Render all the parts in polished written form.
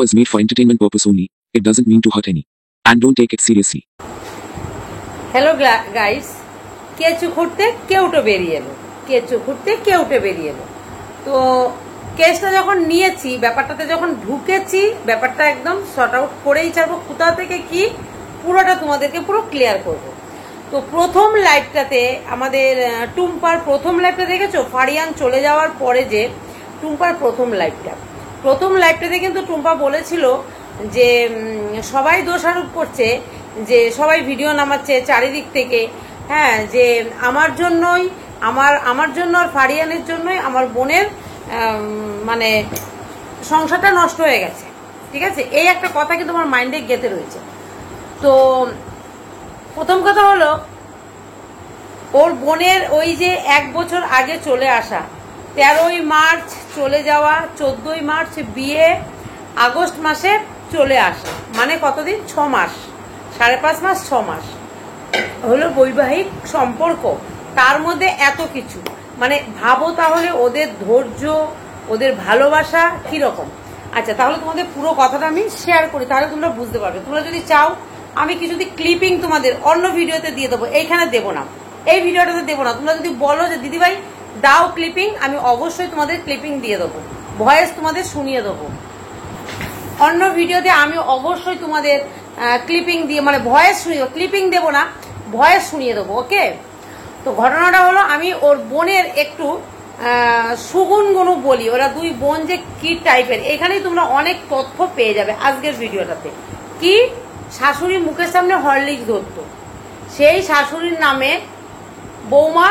Was made for entertainment purpose only. It doesn't mean to hurt any. And don't take it seriously. Hello guys, কেঁচো খুঁড়তে কেউটো বেরিয়ে এলো, কেঁচো খুঁড়তে কেউটো বেরিয়ে এলো। তো কেসটা যখন নিয়েছি, ব্যাপারটাতে যখন ঢুকেছি, ব্যাপারটা একদম শর্ট আউট করেই ছাড়বো। কোথা থেকে কি পুরোটা তোমাদেরকে পুরো ক্লিয়ার করব। তো প্রথম লাইভটাতে আমাদের টুম্পার প্রথম লাইভটা দেখেছো, ফারিয়ান চলে যাওয়ার পরে যে টুম্পার প্রথম লাইভটাতে কিন্তু টুম্পা বলেছিল যে সবাই দোষারোপ করছে, যে সবাই ভিডিও নামাচ্ছে চারিদিক থেকে, হ্যাঁ, যে আমার জন্যই আমার জন্য আর ফারিয়ানের জন্যই আমার বোনের মানে সংসারটা নষ্ট হয়ে গেছে। ঠিক আছে, এই একটা কথা কিন্তু আমার মাইন্ডে গেঁথে রয়েছে। তো প্রথম কথা হলো, ওর বোনের ওই যে 1 বছর আগে চলে আসা, 13ই মার্চ চলে যাওয়া, 14ই মার্চ বিয়ে, আগস্ট মাসে চলে আসা, মানে কতদিন? 6 মাস, 5.5 মাস, 6 মাস হলো বৈবাহিক সম্পর্ক। তার মধ্যে এত কিছু, মানে ভাবো তাহলে ওদের ধৈর্য, ওদের ভালোবাসা কিরকম। আচ্ছা, তাহলে তোমাদের পুরো কথাটা আমি শেয়ার করি, তাহলে তোমরা বুঝতে পারবে। তোমরা যদি চাও আমি কিছু ক্লিপিং তোমাদের অন্য ভিডিওতে দিয়ে দেবো, এইখানে দেবো না, এই ভিডিওটাতে দেবো না। তোমরা যদি বলো যে দিদিভাই দাও ক্লিপিং, আমি অবশ্যই তোমাদের ক্লিপিং দিয়ে দেবো, ভয়েস তোমাদের শুনিয়ে দেবো। অন্য ভিডিওতে আমি অবশ্যই তোমাদের ক্লিপিং দিয়ে, মানে ভয়েস শুনিয়ে, ক্লিপিং দেবো না, ভয়েস শুনিয়ে দেবো। ওকে, তো ঘটনাটা হলো, আমি ওর বোনের একটু সুগুনগুলো বলি, ওরা দুই বোন যে কি টাইপের, এখানেই তোমরা অনেক তথ্য পেয়ে যাবে আজকের ভিডিওটাতে। কি শাশুড়ি মুখের সামনে হরলিক্স ধরতো, সেই শাশুড়ির নামে বৌমা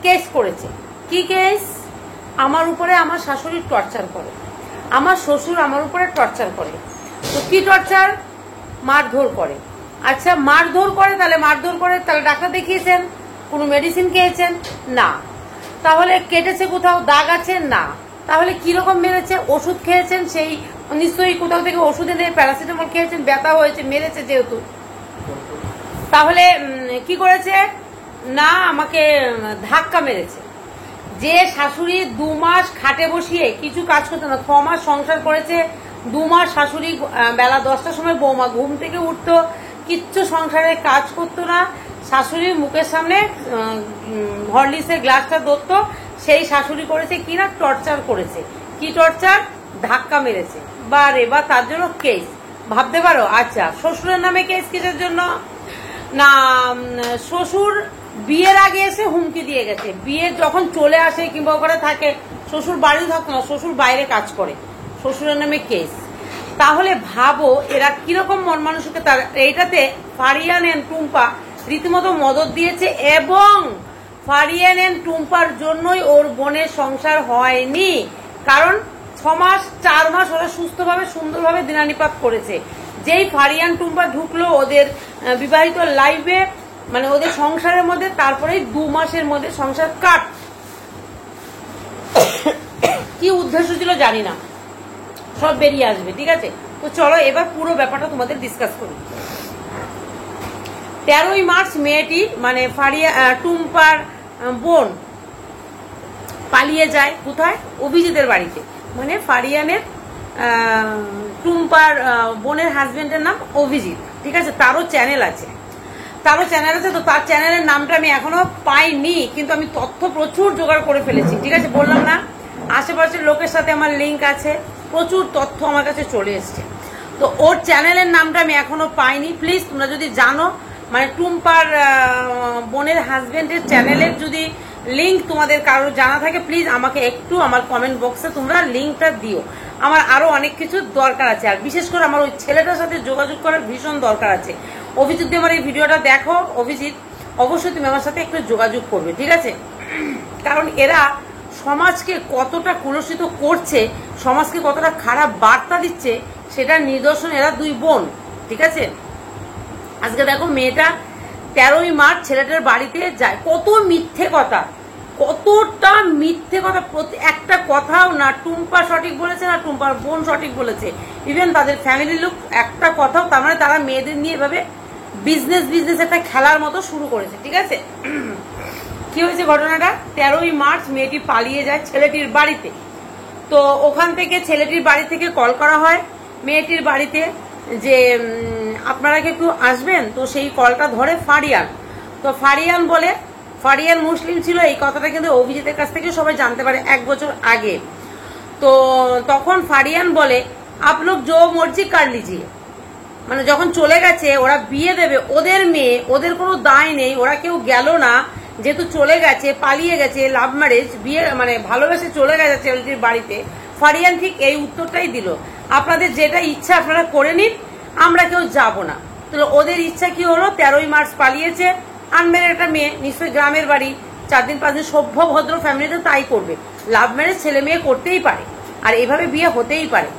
কেস করেছে। কি কেস? আমার উপরে আমার শাশুড়ি টর্চার করে, আমার শ্বশুর আমার উপরে টর্চার করে। তো কি টর্চার? মারধর করে। আচ্ছা, মারধর করে, তাহলে ডাক্তার দেখিয়েছেন? কোনো মেডিসিন খেয়েছেন? না। তাহলে কেটেছে কোথাও, দাগ আছে? না। তাহলে কিরকম মেরেছে? ওষুধ খেয়েছেন, সেই নিশ্চয়ই কোথাও থেকে ওষুধ এনে প্যারাসিটামল খেয়েছেন, ব্যথা হয়েছে, মেরেছে যেহেতু। তাহলে কি করেছে? না, আমাকে ধাক্কা মেরেছে। যে শাশুড়ি 2 মাস খাটে বসিয়ে কিছু কাজ করতো না, 6 মাস সংসার করেছে, 2 মাস শাশুড়ি বেলা 10টার সময় বৌমা ঘুম থেকে উঠতো, কিচ্ছু সংসারে কাজ করতো না, শাশুড়ির মুখের সামনে হরলিক্সের গ্লাসটা ধরতো, সেই শাশুড়ি করেছে কি না? টর্চার করেছে। কি টর্চার? ধাক্কা মেরেছে। বারে বা, তার জন্য কেস। ভাবতে পারো। আচ্ছা, শ্বশুরের নামে কেস কিসের জন্য? না, শ্বশুর বিয়ের আগে এসে হুমকি দিয়ে গেছে, বিয়ে যখন চলে আসে কিংবা ওখানে থাকে, শ্বশুর বাড়ি থাকতো না, শ্বশুর বাইরে কাজ করে, শ্বশুরের নামে কেস। তাহলে ভাবো এরা কিরকম মন মানসিকতা। এইটাতে ফারিয়ান এন্ড টুম্পা রীতিমতো মদত দিয়েছে, এবং ফারিয়ান এন্ড টুম্পার জন্যই ওর বোনের সংসার হয়নি। কারণ 6 মাস 4 মাস ওরা সুস্থভাবে সুন্দরভাবে দিনানিপাত করেছে। যেই ফারিয়ান টুম্পা ঢুকলো ওদের বিবাহিত লাইফে, মানে ওদের সংসারের মধ্যে, তারপরে 2 মাসের মধ্যে সংসার কাট। কি উদ্দেশ্য ছিল জানি না, সব বেরিয়ে আসবে। ঠিক আছে, তো চলো এবার পুরো ব্যাপারটা তোমাদের ডিসকাস করি। 13ই মার্চ মেয়েটি, মানে টুম্পার বোন পালিয়ে যায় কোথায়? অভিজিতের বাড়িতে। মানে ফারিয়ানের টুম্পার বোনের হাজবেন্ডের নাম অভিজিৎ। ঠিক আছে, তারও চ্যানেল আছে, তো তার চ্যানেলের নামটা আমি এখনো পাইনি, কিন্তু আমি তথ্য প্রচুর জোগাড় করে ফেলেছি। ঠিক আছে, বললাম না, আশেপাশের লোকের সাথে আমার লিঙ্ক আছে, প্রচুর তথ্য আমার কাছে চলে এসছে। তো ওর চ্যানেলের নামটা আমি এখনো পাইনি। প্লিজ তোমরা যদি জানো, মানে টুম্পার বোনের হাজবেন্ডের চ্যানেলের যদি লিঙ্ক তোমাদের কারো জানা থাকে, প্লিজ আমাকে একটু আমার কমেন্ট বক্সে তোমরা লিঙ্কটা দিও। আমার আরো অনেক কিছু দরকার আছে, আর বিশেষ করে আমার ওই ছেলেটার সাথে যোগাযোগ করার ভীষণ দরকার আছে। অভিজিৎ, আমার এই ভিডিওটা দেখো, অভিজিৎ অবশ্যই তুমি আমার সাথে একটু যোগাযোগ করবে। ঠিক আছে, কারণ এরা সমাজকে কতটা কলুষিত করছে, সমাজকে কতটা খারাপ বার্তা দিচ্ছে, সেটার নিদর্শন এরা 2 বোন। ঠিক আছে, আজকে দেখো মেয়েটা 13ই মার্চ ছেলেটার বাড়িতে যায়, কত মিথ্যে কথা, কতটা মিথ্যে কথা। একটা কথাও না টুম্পা সঠিক বলেছে, না টুম্পার বোন সঠিক বলেছে, ইভেন তাদের ফ্যামিলির লোক একটা কথাও। তার মানে তারা মেয়েদের নিয়ে এভাবে বিজনেস একটা খেলার মতো শুরু করেছে। ঠিক আছে, কি হয়েছে ঘটনাটা, 13ই মার্চ মেয়েটি পালিয়ে যায় ছেলেটির বাড়িতে। তো ওখান থেকে ছেলেটির বাড়ি থেকে কল করা হয় মেয়েটির বাড়িতে যে আপনারা কি একটু আসবেন। তো সেই কলটা ধরে ফারিয়ান। তো ফারিয়ান বলে, ফারিয়ান মুসলিম ছিল, এই কথাটা কিন্তু অভিজিতের কাছ থেকে সবাই জানতে পারে 1 বছর আগে। তো তখন ফারিয়ান বলে আপ লোক জো মর্জি কার লিজিয়ে, মানে যখন চলে গেছে ওরা বিয়ে দেবে, ওদের মেয়ে, ওদের কোনো দায় নেই, ওরা কেউ গেল না, যেহেতু চলে গেছে, পালিয়ে গেছে, লাভ ম্যারেজ, বিয়ে মানে ভালোবেসে চলে গেছে ছেলেটির বাড়িতে। ফারিয়ান ঠিক এই উত্তরটাই দিল, আপনাদের যেটা ইচ্ছা আপনারা করে নিন, আমরা কেউ যাব না। তো ওদের ইচ্ছা কি হলো, 13ই মার্চ পালিয়েছে, আনমের একটা মেয়ে, নিশ্চয়ই গ্রামের বাড়ি, 4 দিন 5 দিন, সভ্য ভদ্র ফ্যামিলিতে তাই করবে। লাভ ম্যারেজ ছেলে মেয়ে করতেই পারে, আর এইভাবে বিয়ে হতেই পারে।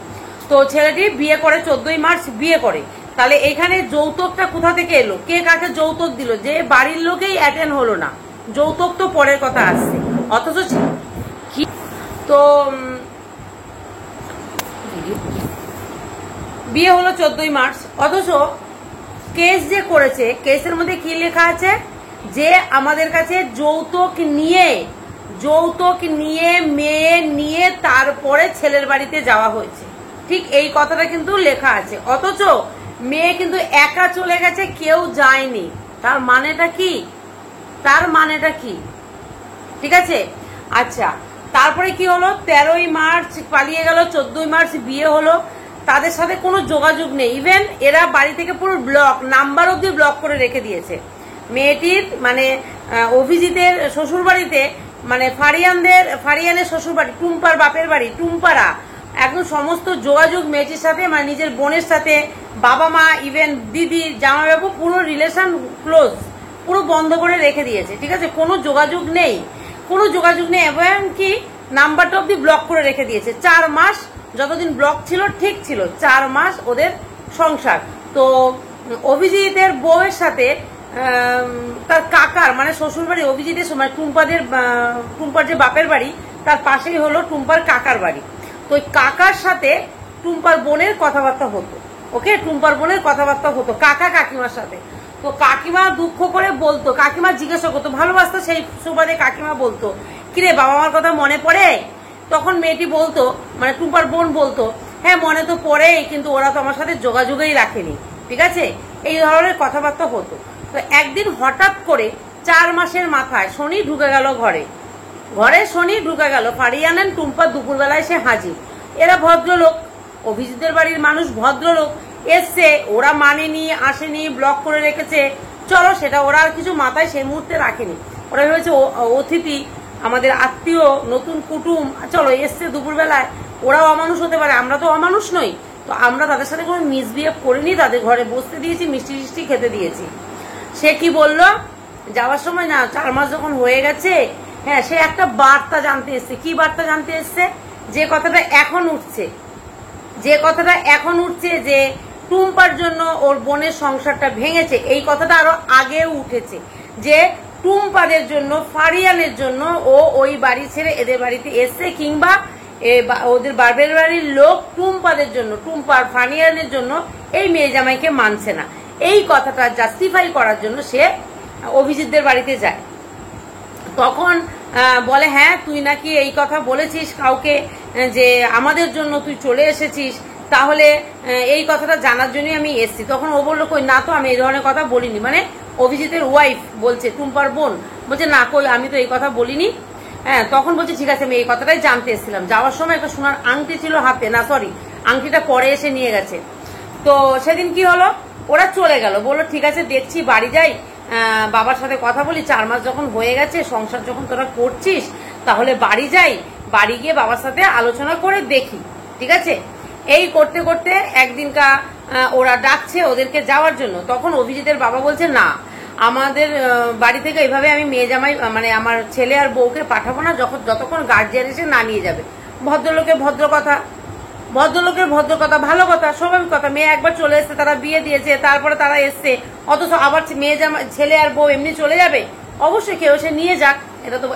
তো ছেলেটি বিয়ে করে 14ই মার্চ বিয়ে করে। তাহলে এখানে যৌতুকটা কোথা থেকে এলো, কে কাকে যৌতুক দিল, যে বাড়ির লোকেই অ্যাটেন্ড হলো না, যৌতুক তো পরের কথা আসছে। অথচ তো বিয়ে হলো 14ই মার্চ, অথচ কেস যে করেছে, কেসের মধ্যে কি লেখা আছে যে আমাদের কাছে যৌতুক নিয়ে মেয়ে নিয়ে তারপরে ছেলের বাড়িতে যাওয়া হয়েছে, ঠিক এই কথাটা কিন্তু লেখা আছে। অথচ মেয়ে কিন্তু একা চলে গেছে, কেউ যায়নি। তার মানেটা কি, ঠিক আছে। আচ্ছা, তারপরে কি হলো, 13ই মার্চ পালিয়ে গেল, 14ই মার্চ বিয়ে হলো, তাদের সাথে কোনো যোগাযোগ নেই। ইভেন এরা বাড়ি থেকে পুরো ব্লক, নাম্বার অব্দি ব্লক করে রেখে দিয়েছে। মেয়েটির মানে অভিজিতের শ্বশুর বাড়িতে, মানে ফারিয়ানের শ্বশুর বাড়ি, টুম্পার বাপের বাড়ি, টুম্পারা, একদম সমস্ত যোগাযোগ মেয়েটির সাথে, মানে নিজের বোনের সাথে, বাবা মা, ইভেন দিদি, জামাইবাবু, পুরো রিলেশন ক্লোজ, পুরো বন্ধ করে রেখে দিয়েছে। ঠিক আছে, কোনো যোগাযোগ নেই, এবং কি নাম্বারটা অব্দি ব্লক করে রেখে দিয়েছে। 4 মাস যতদিন ব্লক ছিল ঠিক ছিল, 4 মাস ওদের সংসার। তো অভিজিতের বউয়ের সাথে তার কাকার, মানে শ্বশুর বাড়ি অভিজিতের সময় টুম্পার যে বাপের বাড়ি, তার পাশেই হলো টুম্পার কাকার বাড়ি। তো ওই কাকার সাথে টুম্পার বোনের কথাবার্তা হতো, ওকে, টুম্পার বোনের কথাবার্তা হতো কাকা কাকিমার সাথে। তো কাকিমা দুঃখ করে বলতো, কাকিমা জিজ্ঞাসা করতো, ভালোবাসতো, সেই সুবাদে কাকিমা বলতো, কিরে বাবা মার কথা মনে পড়ে? তখন মেয়েটি বলতো, মানে টুম্পার বোন বলতো, হ্যাঁ মনে তো পড়ে, কিন্তু ওরা তো আমার সাথে যোগাযোগই রাখেনি। ঠিক আছে, এই ধরনের কথাবার্তা হতো। তো একদিন হঠাৎ করে 4 মাসের মাথায় শনি ঢুকে গেল ঘরে শনি ঢুকে গেল। ফারিয়ান এন্ড টুম্পা দুপুরবেলায় সে হাজির। এরা ভদ্রলোক, অভিজিতের বাড়ির মানুষ ভদ্রলোক, এসছে, ওরা মানেনি, আসেনি, ব্লক করে রেখেছে, চলো সেটা ওরা আর কিছু মাথায় সেই মুহূর্তে রাখেনি। ওরা ভেবেছে অতিথি, আমাদের আত্মীয়, নতুন কুটুম, চলো এসছে দুপুরবেলায়, ওরাও অমানুষ হতে পারে, আমরা তো অমানুষ নই, তো আমরা তাদের সাথে কোনো মিসবিহেভ করিনি, তাদের ঘরে বসতে দিয়েছি, মিষ্টি খেতে দিয়েছি। সে কি বললো, যাওয়ার সময় না, 4 মাস যখন হয়ে গেছে, হ্যাঁ সে একটা বার্তা জানতে এসছে। কি বার্তা জানতে এসছে, যে কথাটা এখন উঠছে, যে টুম্পার জন্য ওর বোনের সংসারটা ভেঙেছে, এই কথাটা আরো আগেও উঠেছে, যে টুম্পাদের জন্য, ফারিয়ানের জন্য ও ওই বাড়ি ছেড়ে এদের বাড়িতে এসছে, কিংবা ওদের বাপের বাড়ির লোক টুম্পাদের জন্য, টুম্পার ফারিয়ানের জন্য এই মেয়ে জামাইকে মানছে না। এই কথাটা জাস্টিফাই করার জন্য সে অভিজিৎদের বাড়িতে যায়। তখন বলে, হ্যাঁ তুই নাকি এই কথা বলেছিস কাউকে, যে আমাদের জন্য তুই চলে এসেছিস, তাহলে এই কথাটা জানার জন্যই আমি এসেছি। তখন ও বললো, কই না তো, আমি এই ধরনের কথা বলিনি। মানে অভিজিতের ওয়াইফ বলছে, টুম্পার বোন বলছে, না কই আমি তো এই কথা বলিনি। হ্যাঁ, তখন বলছে ঠিক আছে, আমি এই কথাটাই জানতে এসেছিলাম। যাওয়ার সময় একটা সোনার আংটি ছিল হাতে, না সরি, আংটিটা পরে এসে নিয়ে গেছে। তো সেদিন কি হলো, ওরা চলে গেল, বললো ঠিক আছে দেখছি, বাড়ি যাই, বাবার সাথে কথা বলি, 4 মাস যখন হয়ে গেছে, সংসার যখন তোরা করছিস, তাহলে বাড়ি যাই, বাড়ি গিয়ে বাবার সাথে আলোচনা করে দেখি। ঠিক আছে, এই করতে করতে একদিনকা ওরা ডাকছে ওদেরকে যাওয়ার জন্য। তখন অভিজিতের বাবা বলছে, না আমাদের বাড়ি থেকে এভাবে আমি মেয়ে জামাই, মানে আমার ছেলে আর বউকে পাঠাবো না, যতক্ষণ গার্জিয়ান এসে না নিয়ে যাবে। ভদ্রলোকের ভদ্র কথা, ভালো কথা, স্বাভাবিক কথা। মেয়ে একবার চলে এসছে, তারা বিয়ে দিয়েছে, তারপরে তারা এসছে, অথচ আবার মেয়ে ছেলে আর বউ এমনি চলে যাবে? অবশ্যই কেউ এসে নিয়ে যাক, এটা তো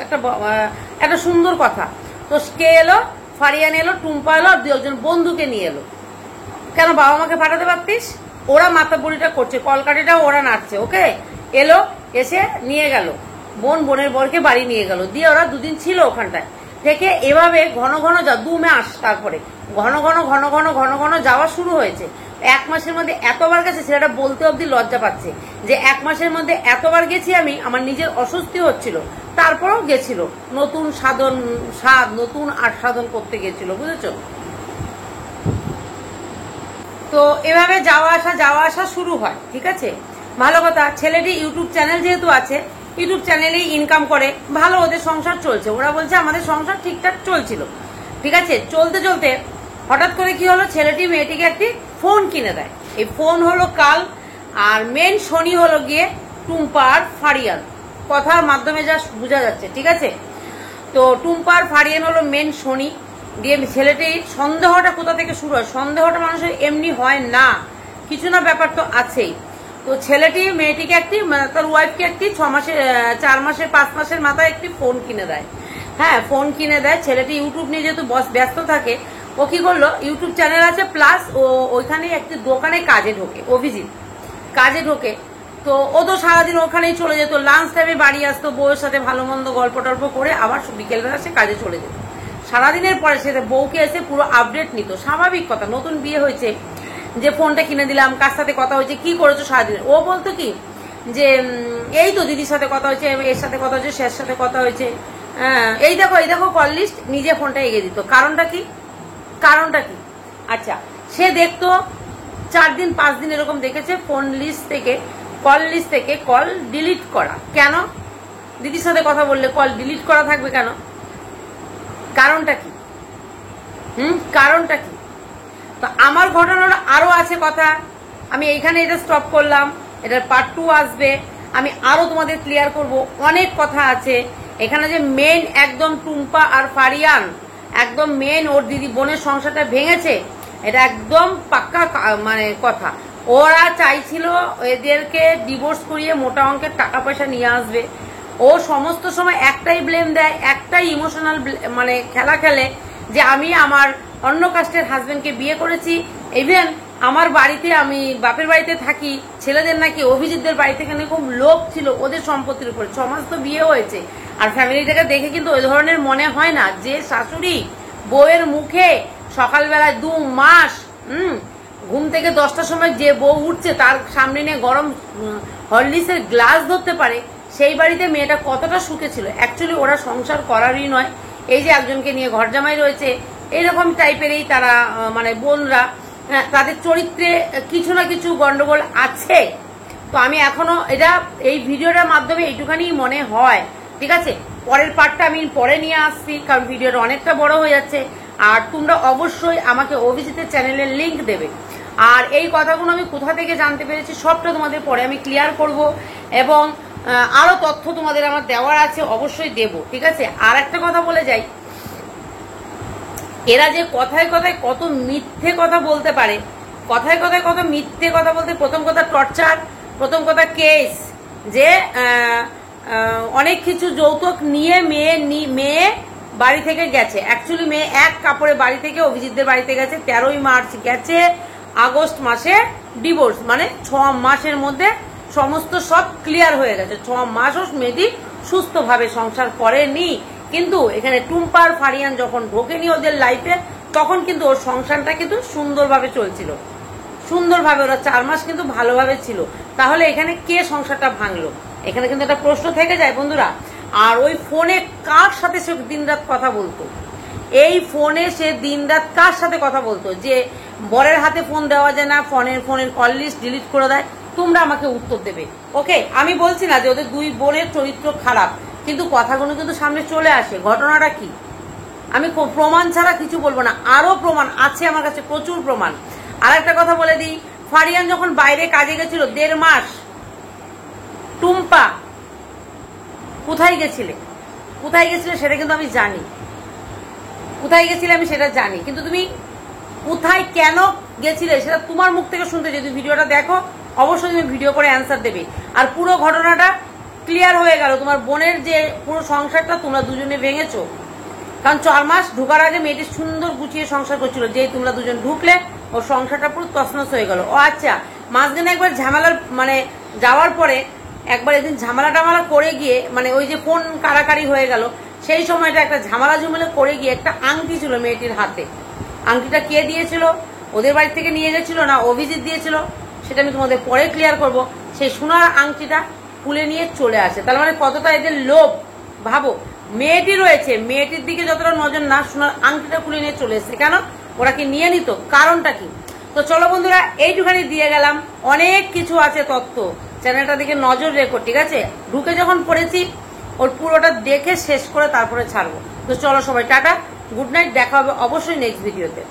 একটা সুন্দর কথা। তো কে এলো, ফারিয়ান এলো, টুম্পা এলো, আর 2 বন্ধুকে নিয়ে এলো। কেন বাবা মাকে পাঠাতে পারতিস? ওরা মাথা বুড়িটা করছে, কলকাঠিটাও ওরা নাড়ছে, ওকে। এলো, এসে নিয়ে গেল বোন বোনের বরকে বাড়ি নিয়ে গেল, দিয়ে ওরা দুদিন ছিল ওখানটায় থেকে। এভাবে ঘন ঘন 2 মাস, তারপরে ঘন ঘন ঘন ঘন ঘন ঘন যাওয়া শুরু হয়েছে। 1 মাসের মধ্যে এতবার গেছে, ছেলেটা বলতে অব্দি লজ্জা পাচ্ছে যে 1 মাসের মধ্যে এতবার গেছি আমি, আমার নিজের অস্বস্তি হচ্ছিল, তারপরেও গেছিল। নতুন স্বাদ নতুন আস্বাদন করতে গেছিল, বুঝেছো? তো এভাবে যাওয়া আসা শুরু হয়, ঠিক আছে, ভালো কথা। ছেলেটি ইউটিউব চ্যানেল যেহেতু আছে, ইউটিউব চ্যানেলেই ইনকাম করে, ভালো, ওদের সংসার চলছে। ওরা বলছে আমাদের সংসার ঠিকঠাক চলছিল, ঠিক আছে। চলতে চলতে হঠাৎ করে কি হলো, ছেলেটি মেয়েটিকে একটি ফোন কিনে দেয়। এই ফোন হলো কাল, আর মেন শনি হলো গিয়ে টুম্পা আর ফারিয়ান, কথার মাধ্যমে যা বোঝা যাচ্ছে, ঠিক আছে। তো টুম্পা আর ফারিয়ান হলো মেন শনি। দিয়ে ছেলেটির সন্দেহটা কোথা থেকে শুরু হয়? সন্দেহটা মানুষের এমনি হয় না, কিছু না ব্যাপার তো আছেই। তো ছেলেটি মেয়েটিকে একটি, তার ওয়াইফকে একটি 4 মাসের 5 মাসের মাথায় একটি ফোন কিনে দেয়। হ্যাঁ, ফোন কিনে দেয়। ছেলেটি ইউটিউব নিয়ে যেহেতু ব্যস্ত থাকে, ও কি করলো, ইউটিউব চ্যানেল আছে প্লাস ও ওইখানে একটি দোকানে কাজে ঢোকে, অভিজিৎ কাজে ঢোকে। তো ও তো সারাদিন ওখানেই চলে যেত, লাঞ্চ টাইমে বাড়ি আসতো, বউয়ের সাথে ভালো মন্দ গল্প টল্প করে আবার বিকেলবেলা সে কাজে চলে যেত। সারাদিনের পরে সে বউকে এসে পুরো আপডেট নিত, স্বাভাবিক কথা, নতুন বিয়ে হয়েছে, যে ফোনটা কিনে দিলাম, কার সাথে কথা হয়েছে, কি করেছো সারাদিন। ও বলতো কি যে এই তো দিদির সাথে কথা হয়েছে, এর সাথে কথা হয়েছে, শের সাথে কথা হয়েছে, এই দেখো কল লিস্ট, নিজে ফোনটা এগিয়ে দিত। কারণটা কি? আচ্ছা, সে দেখতো 4 দিন 5 দিন এরকম দেখেছে কল লিস্ট থেকে কল ডিলিট করা। কেন? দিদির সাথে কথা বললে কল ডিলিট করা থাকবে কেন? কারণটা কি? কারণটা কি? তো আমার ঘটনাটা আরো আছে কথা, আমি এইখানে এটা স্টপ করলাম, এটার পার্ট 2 আসবে, আমি আরো তোমাদের ক্লিয়ার করব, অনেক কথা আছে এখানে। যে মেন একদম টুম্পা আর ফারিয়ান, একদম মেন ওর দিদি বোনের সংসারটা ভেঙেছে, এটা একদম পাক্কা মানে কথা। ওরা চাইছিল এদেরকে ডিভোর্স করিয়ে মোটা অঙ্কের টাকা পয়সা নিয়ে আসবে। ও সমস্ত সময় একটাই ব্লেম দেয়, একটাই ইমোশনাল মানে খেলা খেলে যে আমি আমার অন্য কাস্টের হাজবেন্ডকে বিয়ে করেছি। ইভেন আমার বাড়িতে, আমি বাপের বাড়িতে থাকি, ছেলেদের নাকি অভিজিৎদের বাড়ি থেকে খুব লোভ ছিল ওদের সম্পত্তির উপরে। 6 মাস তো বিয়ে হয়েছে, আর ফ্যামিলিটাকে দেখে কিন্তু ওই ধরনের মনে হয় না যে শাশুড়ি বউয়ের মুখে সকালবেলায় 2 মাস ঘুম থেকে 10টার সময় যে বউ উঠছে তার সামনে নিয়ে গরম হরলিক্সের গ্লাস ধরতে পারে, সেই বাড়িতে মেয়েটা কতটা সুখে ছিল। অ্যাকচুয়ালি ওরা সংসার করারই নয়, এই যে একজনকে নিয়ে ঘর জামাই রয়েছে, এইরকম টাইপেরই তারা, মানে বোনরা, তাদের চরিত্রে কিছু না কিছু গন্ডগোল আছে। তো আমি এখনো এটা এই ভিডিওটার মাধ্যমে এইটুখানি মনে হয়, ঠিক আছে। পরের পার্টটা আমি পরে নিয়ে আসছি, কারণ ভিডিওটা অনেকটা বড় হয়ে যাচ্ছে। আর তোমরা অবশ্যই আমাকে অভিজিতের চ্যানেলের লিংক দেবে, আর এই কথাগুলো আমি কোথা থেকে জানতে পেরেছি সবটা তোমাদের পরে আমি ক্লিয়ার করব, এবং আরো তথ্য তোমাদের আমার দেওয়ার আছে, অবশ্যই দেব, ঠিক আছে। আর একটা কথা বলে যাই, এরা যে কথায় কথায় কত মিথ্যে কথা বলতে পারে, কথায় কথায় কত মিথ্যে কথা বলতে, প্রথম কথা টর্চার, প্রথম কথা কেস, যে অনেক কিছু যৌতুক নিয়ে মেয়ে বাড়ি থেকে গেছে। অ্যাকচুয়ালি মেয়ে এক কাপড়ে বাড়ি থেকে অভিজিৎদের বাড়িতে গেছে, 13ই মার্চ গেছে, আগস্ট মাসে ডিভোর্স, মানে 6 মাসের মধ্যে সমস্ত সব ক্লিয়ার হয়ে গেছে। 6 মাসও মেয়েটি সুস্থভাবে সংসার করেনি। কিন্তু এখানে টুম্পা আর ফারিয়ান যখন ঢোকেনি ওদের লাইফে, তখন কিন্তু ওর সংসারটা কিন্তু সুন্দরভাবে চলছিল, সুন্দরভাবে ওরা 4 মাস কিন্তু ভালোভাবে ছিল। তাহলে এখানে কে সংসারটা ভাঙলো? এখানে কিন্তু একটা প্রশ্ন থেকে যায় বন্ধুরা। আর ওই ফোনে কার সাথে সে দিনরাত কথা বলতো? এই ফোনে সে দিনরাত কার সাথে কথা বলতো যে বরের হাতে ফোন দেওয়া যায় না, ফোনের কল লিস্ট ডিলিট করে দেয়? তোমরা আমাকে উত্তর দেবে, ওকে। আমি বলছি না যে ওদের 2 বোনের চরিত্র খারাপ, কিন্তু কথাগুলো কিন্তু সামনে চলে আসে। ঘটনাটা কি? আমি প্রমাণ ছাড়া কিছু বলবো না, আরো প্রমাণ আছে আমার কাছে, প্রচুর প্রমাণ। আর একটা কথা বলে দিই, ফারিয়ান যখন বাইরে কাজে গেছিল 1.5 মাস, টুম্পা কোথায় গেছিলে সেটা কিন্তু আমি জানি, কোথায় গেছিলে আমি সেটা জানি, কিন্তু তুমি কোথায় কেন গেছিলে সেটা তোমার মুখ থেকে শুনতে। যদি ভিডিওটা দেখো অবশ্যই তুমি ভিডিও করে অ্যান্সার দেবে, আর পুরো ঘটনাটা ক্লিয়ার হয়ে গেল। তোমার বোনের যে পুরো সংসারটা তোমরা দুজনে ভেঙেছো, কারণ 4 মাস ঢোকার আগে মেয়েটি সুন্দর গুছিয়ে সংসার করছিল, যেই তোমরা দুজন ঢুকলে ওর সংসারটা পুরো তছনছ হয়ে গেল। ও আচ্ছা, মাঝখানে একবার ঝামেলার মানে যাওয়ার পরে একবার এদিন ঝামেলা টামালা করে গিয়ে, মানে ওই যে ফোন কাড়াকাড়ি হয়ে গেল, সেই সময়টা একটা ঝামেলা ঝুমেলা করে গিয়ে একটা আংটি ছিল মেয়েটির হাতে। আংটিটা কে দিয়েছিল, ওদের বাড়ি থেকে নিয়ে গেছিল না অভিজিৎ দিয়েছিল, সেটা আমি তোমাদের পরে ক্লিয়ার করব। সেই সোনার আংটিটা খুলে নিয়ে চলে আসে, তার মানে কতটা এদের লোভ ভাবো। মেয়েটি রয়েছে, মেয়েটির দিকে যতটা নজর না, সোনার আংটিটা খুলে নিয়ে চলে এসেছে। কেন ওরা কি নিয়ে নিত, কারণটা কি? তো চলো বন্ধুরা, এইটুখানি দিয়ে গেলাম, অনেক কিছু আছে তথ্য, চ্যানেলটা দিকে নজর রেখো, ঠিক আছে? ঢুকে যখন পড়েছি ওর পুরোটা দেখে শেষ করে তারপরে ছাড়বো। তো চলো সবাই টাটা, গুড নাইট, দেখা হবে অবশ্যই নেক্সট ভিডিওতে।